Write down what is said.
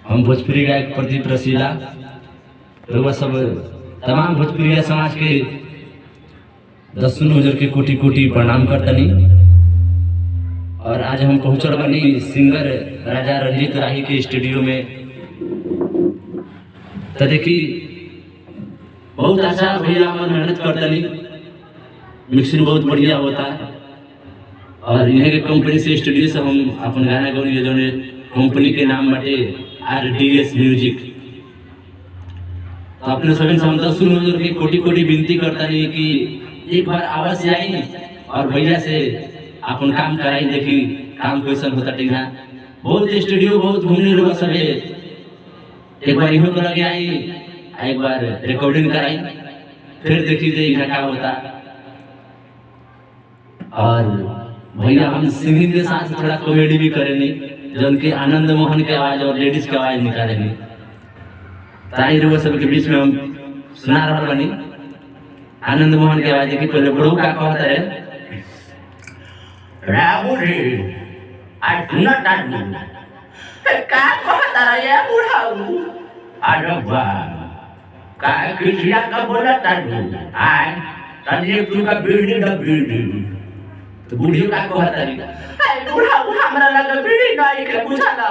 हम भोजपुरी गायक प्रदीप रसीला रउआ सब तमाम भोजपुरी समाज के दसुन हजार के कोटि कोटि प्रणाम करतनी। और आज हम पहुंचल बनी सिंगर राजा रंजीत राही के स्टूडियो में। तो देखी बहुत अच्छा भैया हम मेहनत करतनी, मिक्सिंग बहुत बढ़िया होता है। और इन्हें के कंपनी से स्टूडियो से हम अपन गाना गौनी जो कंपनी के नाम बाटे RDS म्यूजिक। तो अपने सभी समझता सुन के कोटि कोटि विनती करता नहीं कि एक बार आवाज से आई और भैया से अपन काम कराई, देखी काम कैसन होता टीना। बहुत स्टूडियो बहुत घूमने लोग सब एक बार इहो लगे आई, एक बार रिकॉर्डिंग कराई, फिर देखी जे यहाँ क्या होता। और भैया हम सिंगिंग के साथ थोड़ा कॉमेडी भी करेंगे, जो उनके आनंद मोहन के आवाज और लेडीज के आवाज निकालेंगे। ताई लोग सबके बीच में हम सुना रहा बनी आनंद मोहन के आवाज। देखी पहले बड़ू का कहता है राहु रे आज सुना तारू का कहता है बुढ़ाऊ अरे वाह का किसिया का बोला तारू आय तने तू का बीड़ी द बीड़ी। तो बूढ़ी का कहता है बुढ़ाऊ हमरा लगा बीड़ी नहीं के बुझाला।